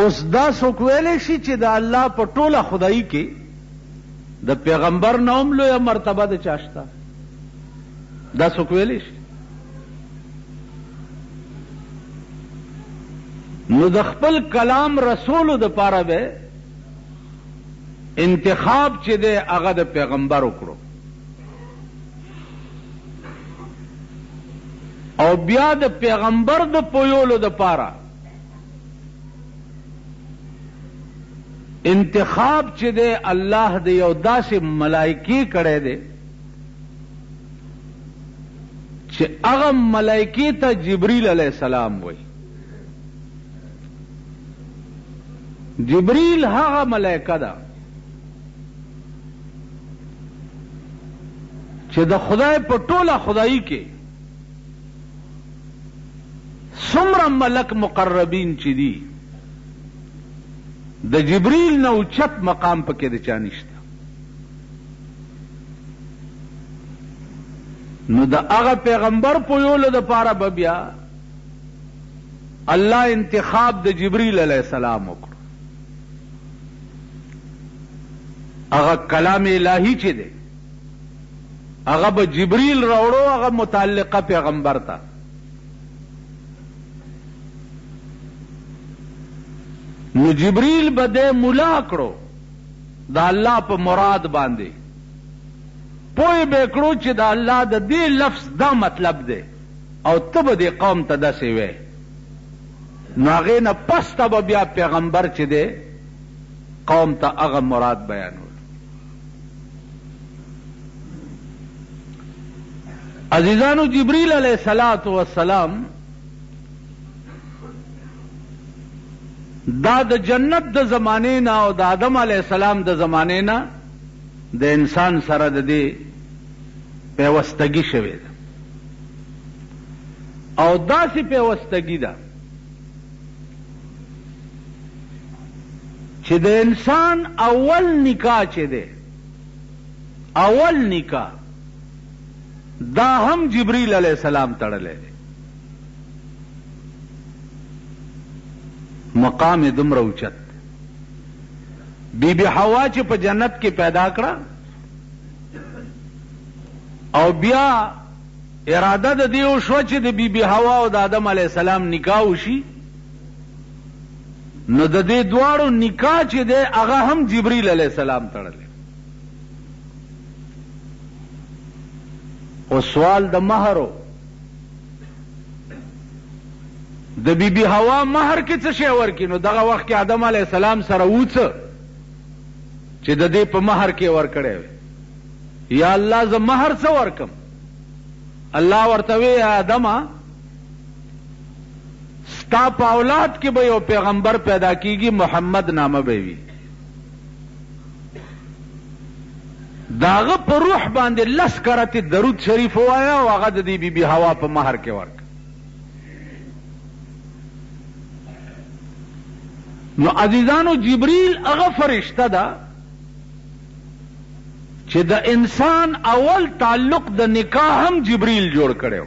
اوس دا څوک ویلی شي چې د الله په ټوله خدایي کې د پیغمبر نه هم لویه مرتبه د چا شته؟ دا څوک ویلی شي؟ نو د خپل کلام رسولو د پاره به انتخاب چې دی هغه د پیغمبر وکړو، او بیا د پیغمبر د پویولو د پاره انتخاب چې دی الله د یو داسې ملائکی کړی دی چې هغه ملائکی ته جبریل علیہ السلام وایي. جبریل هغه ملائکه ده چې د خدای په ټوله خدایي کې څومره ملک مقربین چې دي د جبریل نه اوچت مقام پکې د چا نشته. نو د هغه پیغمبر پویولو د پاره به بیا الله انتخاب د جبریل علیہ السلام وکړ. هغه کلام الہی چې دی هغه به جبریل راوړو هغه متعلقه پیغمبر ته. نو جبریل به دې ملا کړو د الله په مراد باندې، پوی به کړو چې د الله د دې لفظ دا مطلب دی او ته به دې قوم ته داسې وې. نو هغې نه پس ته به بیا پیغمبر چې دی قوم ته هغه مراد بیانول. عزیزانو، جبریل علیہ الصلاۃ والسلام دا د جنت د زمانه نه او د آدم علیہ السلام د زمانه نه د انسان سره د دې پیوستګي شوې ده، او داسې پیوستګي ده چې د انسان اول نکاح چې ده، اول نکاح دا هم جبریل علیہ السلام تړلې ده. مقام دومره اوچت. بی بی حوا چې په جنت کې پیدا کړه او بیا اراده د دې وشوه چې د بی بی حوا او د آدم علیہ السلام نکاح وشي، نو د دې دواړو نکاح چې دی هغه هم جبریل علیہ السلام تړلی. او سوال د مہرو، د بی بی حوا مہر کې څه شی ورکړي؟ نو دغه وخت کې آدم علیہ السلام سره وڅه چې د دې په مہر کې ورکړی وي. یا الله زه مہر څه ورکم؟ الله ورته وی آدمه ستا په اولاد کې به یو پیغمبر پیدا کیږي، محمد نامه به وي. داغه په روح باندې 10 کرته درود شریف وایا او هغه د دې بی بی حوا په مہر کې ورک. نو عزیزانو، جبریل هغه فرشته ده چې د انسان اول تعلق د نکاح هم جبریل جوړ کړو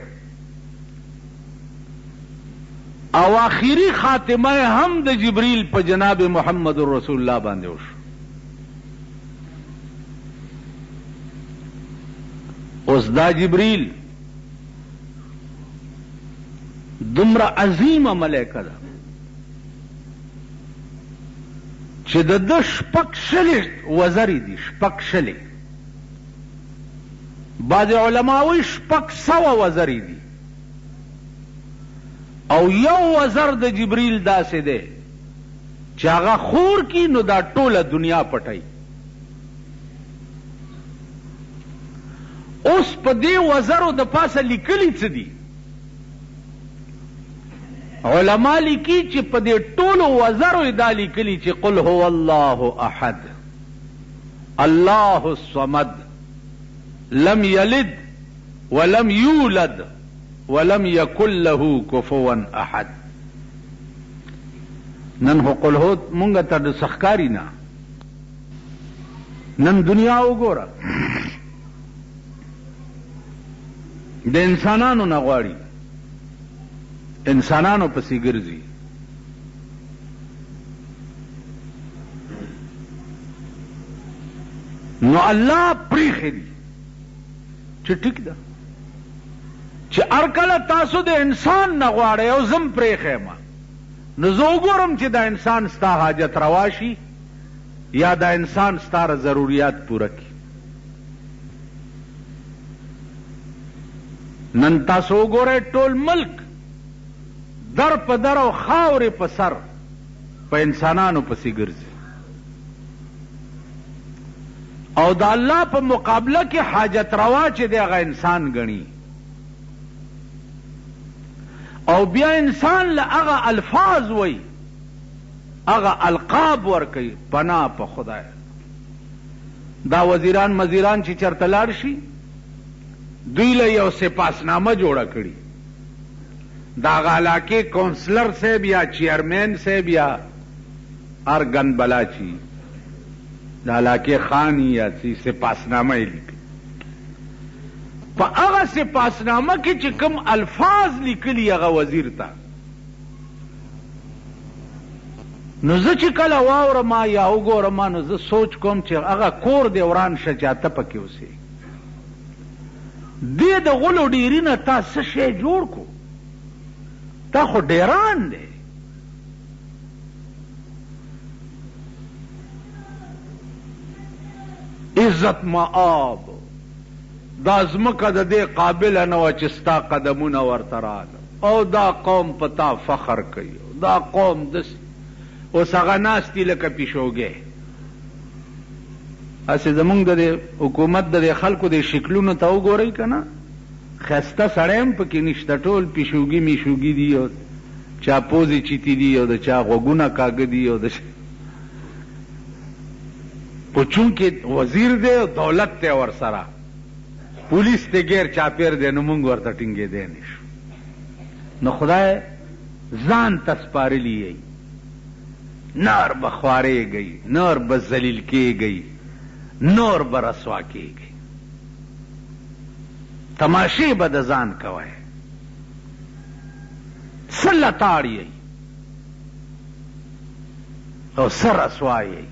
او آخری خاتمه هم د جبریل په جناب محمد رسول الله باندې وشو. اوس دا جبریل دومره عظیمه ملائکه ده چې د 6 وزرې دي، 6. بعض علماوی 600 وزرې دي، او یو وزر د جبریل داسې دی چې هغه خور کی نو دا ټوله دنیا پټي. اوس په دې وزرو د پاسه لیکلي څه دي؟ علما لیکي چې په دې ټولو وزرو دا لیکلي چې قل هو الله احد الله الصمد لم یلد ولم یولد ولم یکن له کفوا احد. نن هو قل هو مونږ ته د سخکاری نه، نن دنیا وګوره د انسانانو نه غواړي، انسانانو پسې ګرځي. نو الله پریخي دي چې ټیک ده چې هر کله تاسو د انسان نه غواړئ او زم پریخی ما نو زه وګورم چې دا انسان ستا حاجت روا شي یا دا انسان ستا ضروریات پوره کړي. نن تاسو وګورئ ټول ملک در په در او خاورې په سر په انسانانو پسې ګرځي او د الله په مقابله کې حاجت روا چې دی هغه انسان ګڼي او بیا انسان له هغه الفاظ وایي هغه القاب ورکوي پناه په خدای. دا وزیران مزیران چې چرته لاړ شي دوی له یو سپاسنامه جوړه کړي دا هغه علاقې کونسلر صاحب یا چیئرمین صاحب یا هر ګن بلا چی دا علاقې خانی یا سپاسنامه یې لیکي په هغه سپاسنامه کې چې کوم الفاظ لیکلي هغه وزیر ته نو زه چې کله واورم یا وګورم نو زه سوچ کوم چې هغه کور دی وران شه چې ته پکې اوسې دې د غلو ډیري نه تا څه شی جوړ کو تا خو ډیران دی. عزت مآب دا ځمکه د دې قابله نه وه چې ستا قدمونه ورته راغله او دا قوم په تا فخر کوي دا قوم داسې اوس هغه ناستي لکه پیشوګې هسې زمونږ د دې حکومت د دې خلکو د شکلونو ته وګورئ که نه ښایسته سړی هم پکې نشته ټول پیشوګي میشوګي دي او چا پوزې چیتي دي او د چا غوږونه کاږه دي او د خو چونکې وزیر دی او دولت دی ورسره پولیس ته غیر چاپیر دی نو مونږ ورته ټینګېدی نه شو. نو خدای ځان ته سپارلي یی نور به خوارېږئ نور به ذلیل کېږئ نور به رسوا کېږئ تماشې به د ځان کوئ څه لتاړ یی او څه رسوا یی.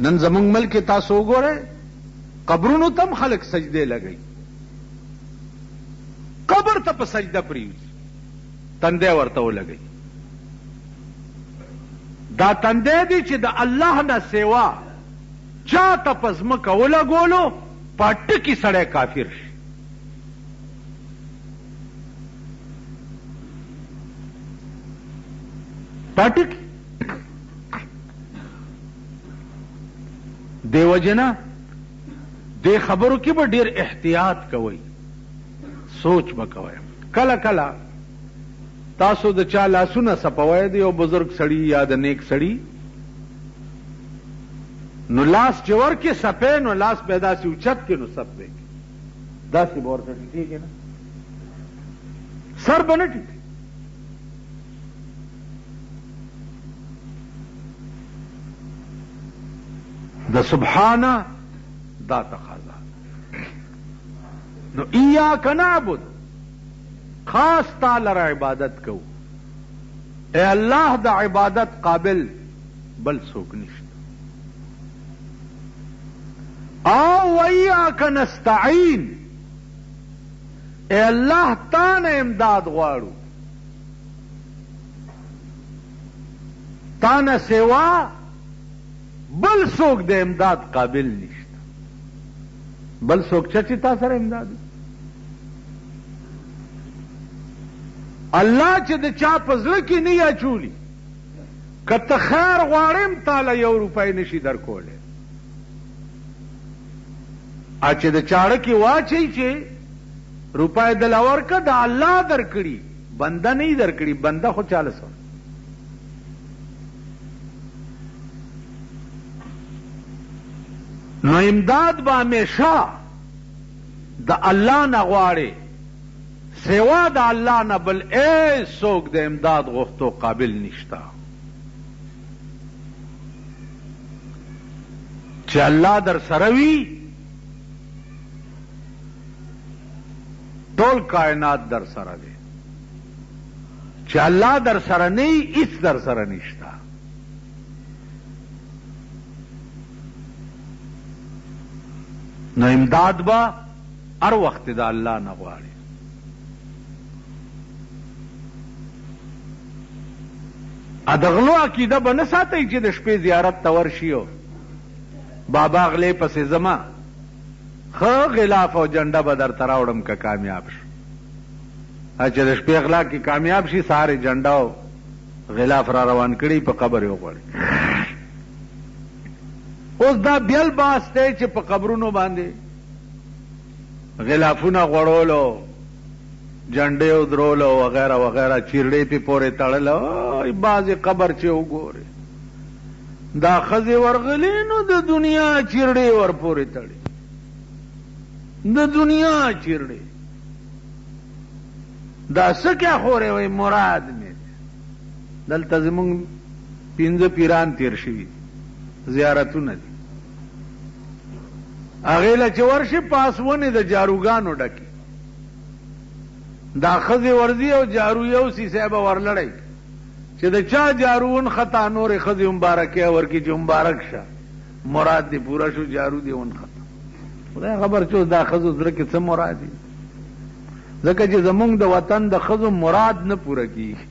نن زمونږ ملک کې تاسو وګورئ قبرونو تم خلق سجدے لگئی قبر ته په سجده پریوزي تندی ورته ولګئ دا تندی دی چې د الله نه سوا چا ته په ځمکه ولګولو په ټکي سړی کافر شي. په ټکي دیو جنا دې خبرو کې به ډېر احتیاط کوئ سوچ به کوئ. کله کله تاسو د چا لاسونه سپوئ د یو بزرګ سړي یا د نیک سړي نو لاس چې ورکې سپی نو لاس به داسې اوچت کې نو سپ دی داسې به ورته ټیټېږي نه سر به نه ټیټېږي. د سبحانه دا تقاضا نو ایاک نعبد خاص تعالی را عبادت کو اے اللہ دا عبادت قابل بل څوک نشته او ایاک نستعین اے اللہ تانے امداد غواړو تانے سوا بل څوک د امداد قابل نشته بل څوک چې تا سره امداد الله چې د چا په زړه کې نه اچولي که ته خیر غواړم تاله 1 روپۍ نشي در کولی چې د چاړه کې واچوي چې روپۍ دله ورکه د الله در کړي بنده نه در کړي بنده خو چاله سره نو امداد به همیشه د الله نه غواړي سوا د الله نه بل څوک د امداد غوښتو قابل نشته چې الله در سره وي ټول کائنات در سره دی چې الله در سره نه وي هیڅ در سره نشته نو امداد با هر وخت د الله نه غواړي. ا د غلو عقیده به نه ساتئ چې د شپې زیارت ته ورشي او بابا غلې پسې زما ښه غلاف او جنډه به درته راوړم که کامیاب شو. چې د شپې غلا کې کامیاب شي سهار جنډه او غلاف را روان کړي په قبر یې وغواړي. اوس دا بیل باس دی چې په قبرونو باندې غلافونه غوړولو جنډې او درولو وغیره وغیره چیرډې پې پورې تړلو بعضې قبر چې وګورې دا ښځې ورغلې نو د دنیا چیرډې ورپورې تړي د دنیا چیرډې دا څه کیا خورې وی مراد مې دلته زمونږ 5 پیران تیر شوي زیارتونه دي هغې له چې ورشي پاسونې د جاروګانو ډکې دا ښځې ورځي او جارو یو سیسی به ورلړی چې د چا جارو خطا نورې ښځې مبارکۍ ورکړي چې مبارک شه مراد دې پوره شو جارو دې ونخطا. خدای خبر چې دا ښځو زړه کې څه مراد دي ځکه چې زمونږ د وطن د ښځو مراد نه پوره کېږي.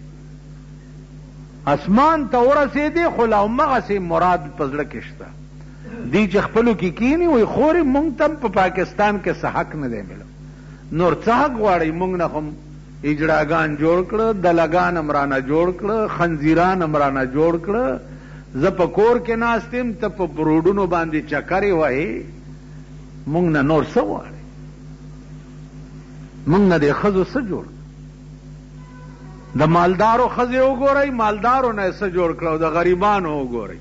اسمان ته ورسېدې خو لا همغسې مراد په زړه کې شته. دی چې خپلو کې کینی وایي خورې مونږ ته په پاکستان کې څه حق نه دی ملو نور څه حق غواړئ مونږ نه خو اجړاګان جوړ کړه دلګان هم رانه جوړ کړه خنزیران هم رانه جوړ کړه زه په کور کې ناست یم ته په روډونو باندې چکرې وهې مونږ نه نور څه غواړئ مونږ نه دې ښځو څه جوړ د مالدارو ښځې وګورئ مالدارو نه څه جوړ کړه او د غریبانو وګورئ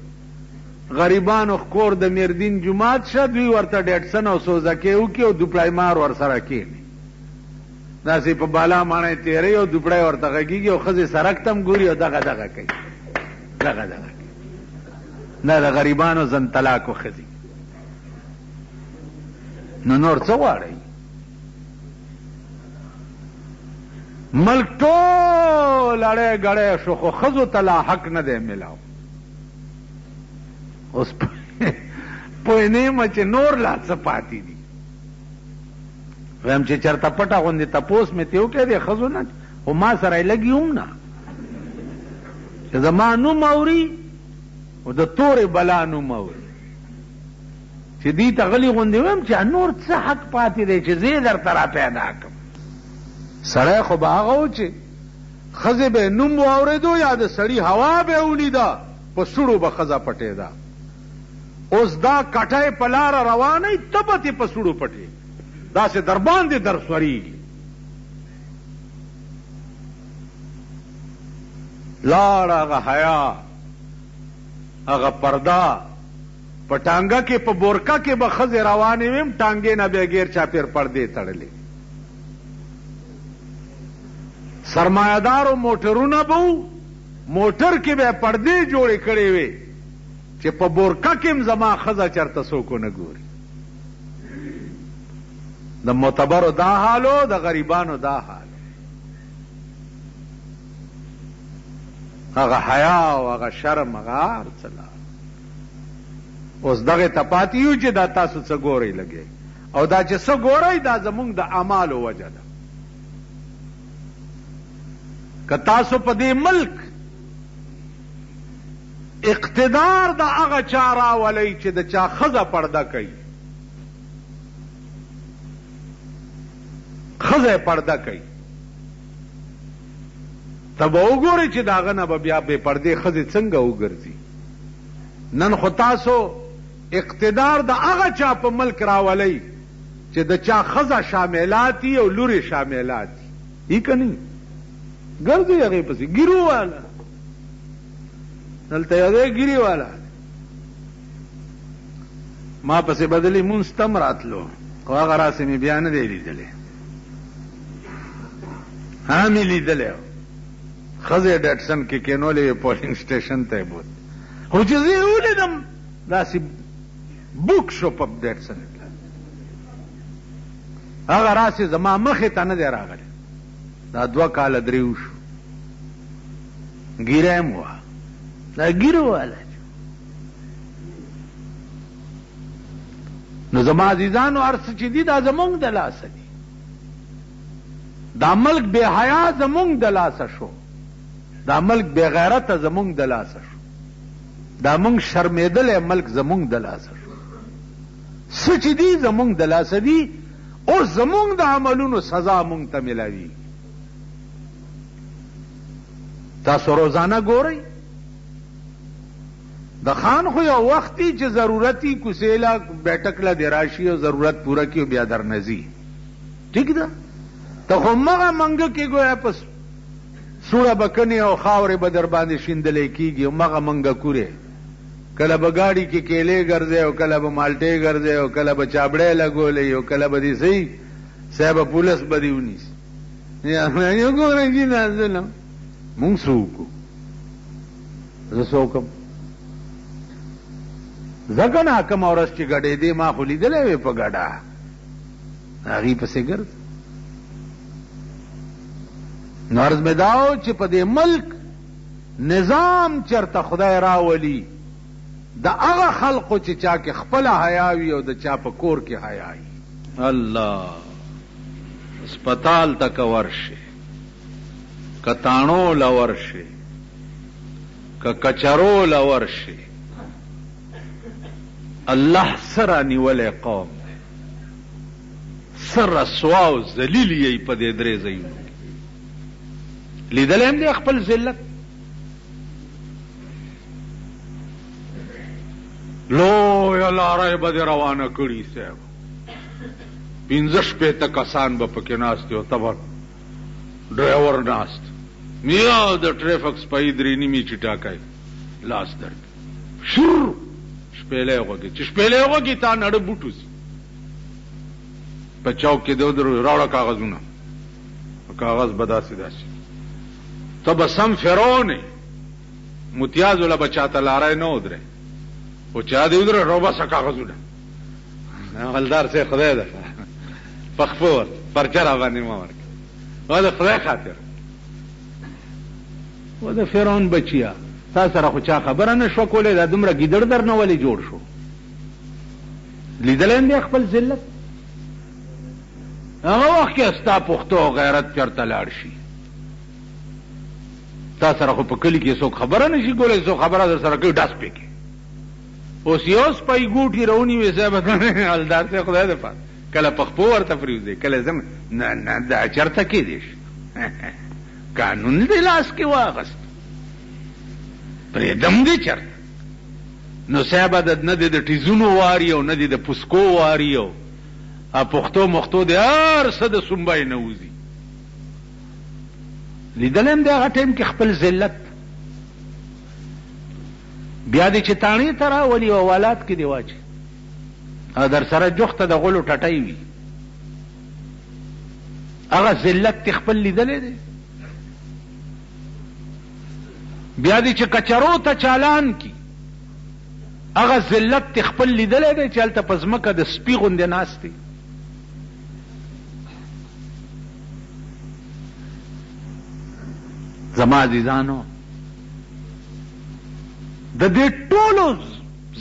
غریبانو کور د میردین جماعت شه دوی ورته ډیټسن او سوزکې وکړي او دوپړی مار ورسره کښېني داسې په بالا ماڼۍ تېروي او دوپړی ورته غږېږي او ښځې سرک ته هم ګوري او دغه دغه کوي دغه دغه کوي دا د غریبانو زن طلاقو ښځې نو نور څه غواړئ ملک ټول اړی ګړی شو خو ښځو ته لا حق نه دی میلاو. اوس پوه نه یم چې نور لا څه پاتې دي ویم چې چېرته پټه غوندې تپوس مې ترې وکړی دی ښځو نه خو ما سره یې لګي هم نه چې زما نوم اوري او د تورې بلا نوم اوري چې دې ته غلي غوندې ویم چې نور څه حق پاتې دی چې زه یې درته را پیدا کړم. سړی خو به هغه و چې ښځې به یې نوم واورېدو یا د سړي هوا به یې ولیده په سړو به ښځه پټېده. اوس دا کټی په لاره روانئ ته به تې په سړو پټې داسې در باندې در سورېږي لاړه هغه حیا هغه پرده په ټانګه کې په بورکه کې به ښځې روانې ویم ټانګې نه به یې غیر چاپېر پردې تړلې سرمایهدارو موټرونه به وو موټر کې به پردې جوړې کړې وې چې په بورکه کې هم زما ښځه چېرته څوک ونه ګوري. د معتبرو دا حالو د غریبانو دا حال هغه حیا او هغه شرم هغه هر څه اوس دغې ته پاتې یو چې دا تاسو څه ګورئ لګئ او دا چې څه ګورئ دا زمونږ د اعمالو وجه ده. که تاسو په دې ملک اقتدار د هغه چا راولئ چې د چا ښځه پرده کوي ښځه پرده کوي ته به وګورئ چې د هغه نه به بیا بې پردې ښځې څنګه وګرځي. نن خو تاسو اقتدار د هغه چا په ملک راولئ چې د چا ښځه شاملات دي او لورې شاملات دي که نه ګرځئ هغې پسې ګیرو والا دلته یو دی ګیري والا ما پسې بدلې مونځ تم راتلو خو هغه راسې مې بیا نه دی لیدلی ها مې لیدلی ښځې ډیټسن کې کېنولې وې پولینګ سټیشن ته یې بوت خو چې زه یې ولیدم داسې بوک شو په ډیټسن هغه راسې زما مخې ته نه دی راغلی دا 2 کاله 3 وشو ګیره یې م وه دا ګیرو والا نو زما عزیزانو هر څه چې دي دا زمونږ د لاسه دي. دا ملک بے حیا زمونږ د لاسه شو، دا ملک بے غیرته زمونږ د لاسه شو، دا مونږ شرمېدلی ملک زمونږ د لاسه شو. څه چې دي زمونږ د لاسه دي، اوس زمونږ د عملونو سزا مونږ ته ملاوي. تاسو روزانه ګورئ د خان خو یو وختي چې ضرورتي کوسیلا بیٹک له دی راشي او ضرورت پوره کی او بیا درنځي. ٹھیک ده؟ ته خو مغه منګه کې ګویا پس سوړه بکنی او خاورې به در باندې شیندلې کېږي او مغه منګه کوره. کله به گاڑی کې کیلې ګرځي او کله به مالټې ګرځي او کله به چابړې لګولې او کله به دې صحیح صاحب پولیس به دې ونیسي. یو ګورئ چې نازلم مونږ څه وکړو؟ زه څه وکړم؟ زکه نه کومه ورځ چې ګډېدې ما خو لیدلی وې په ګډه هغې پسې ګرځ. نو عرض مې دا و چې په دې ملک نظام چرته خدای راولي د هغه خلقو چې چا کې خپله حیا وي او د چا په کور کې حیا وي. الله اسپتال ته که ورشي، که تاڼو له ورشي، که کچرو له ورشي، الله سره نیولی قوم دی، سر رسوا او ذلیل یې په دې درې ځایونو کې. لیدلی هم دی خپل ذلت. لویه لاره به دې روانه کړي صاحب، 15 کسان به پکې ناست دي او ته به ډرایور ناست، میا د ټریفک سپی 3 نیمې چې ټاکای لاس درد شر شپېلې غوږی چې شپېلې غوږی تا نړه بوټو سي په چوک کې دو راوړه کاغذونه، کاغذ به داسې داسې ته به سم فرعون متیاز ولا بچاته لاره نه ودرې او چا دې ودره رو بس کاغذونه حلدار سي خدای ده پخپور پرچا را باندې ما ورک او د خدای خاطر و د فرعون بچیا تا سره خو چا خبره نه شو کولای دا دومره ګیدړ در نه ولی جوړ شو. لیدل دې خپل ذلت. هغه وخت کې ستا پښتو غیرت چرته لاړ شي، تا سره خو په کلی کې څوک خبره نشي کولای، څوک خبره در سره کوي ډاس پکې. اوس یو سپی ګوټي رونی وي صاحب حلدار سے خدای دې پات کله پخپو ورته فریوزي کله زم نه نه دا چرته کې دي قانون دې لاس کې واغست پرې دم دې چرته. نو صاحب د نه د ټیزونو واری او نه د پسکو واری او پښتو مختو دې هر څه د سنبای نه وځي. لیدلم دې هغه ټیم کې خپل ذلت بیا دې چې تاڼې ته راولي او اولاد کې دې واچي او در سره جوخته د غلو ټټۍ وي، هغه ذلت خپل لیدلی دی. بیا دې چې کچرو ته چالان کی، هغه ذلت خپل لیدلی دی چې هلته په ځمکه د سپي غوندې ناست دی. زما عزیزانو د دې ټولو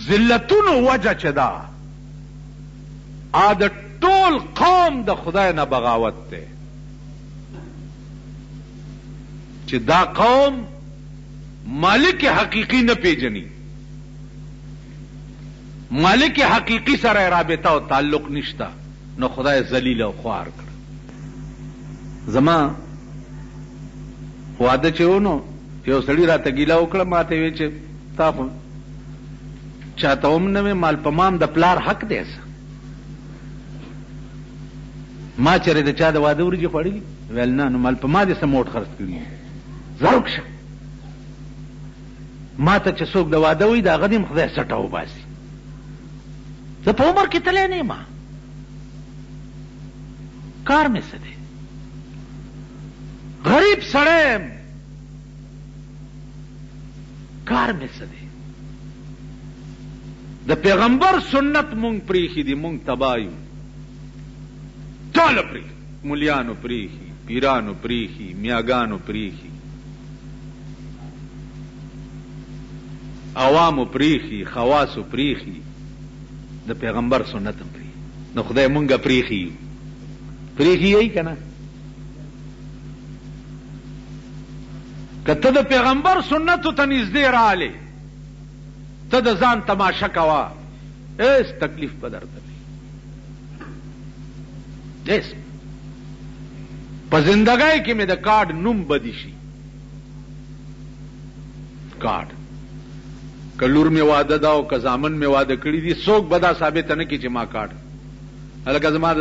ذلتونو وجه چې دا د ټول قوم د خدای نه بغاوت دی چې دا قوم مالک حقیقی نه پیژني، مالک حقیقی سره رابطه او تعلق نشته، نو خدای ذلیل او خوار کړ. زما واده چې ونو یو سړي راته ګیله وکړه، ما ته وی چې تا خو چاته هم نه مال په مام د پلار حق دی. ما چېرې د چا د واده ورجې خوړلي؟ ویل نه. نو مال په ما دې څه موټ خرڅ کړي؟ زرک شه ما ته چې څوک د واده وي د هغه دې خدای سټه وباسي. زه په عمر کې تللی نه یم، کار مې څه دی، غریب سړی یم، کار مې څه دی. د پیغمبر سنت مونږ پریښي دي، مونږ تباه یو. ټوله پریښي، مولیانو پریښي، پیرانو پریښي، میاګانو پریښي، عوامو پریښي، خواصو پریښي، د پیغمبر سنت هم پریښي. نو خدای مونږه پریخي یې کنه. که ته د پیغمبر سنتو ته نږدې راغلې، ته د ځان تماشه کوه، هیڅ تکلیف به درته نه وي. هیڅ په زندګۍ کې مې د کارډ نوم بدی شي. کارډ که لور مې واده ده او که زامن مې واده کړي دي، څوک به دا ثابته نه کړي چې ما کارډ هلکه زما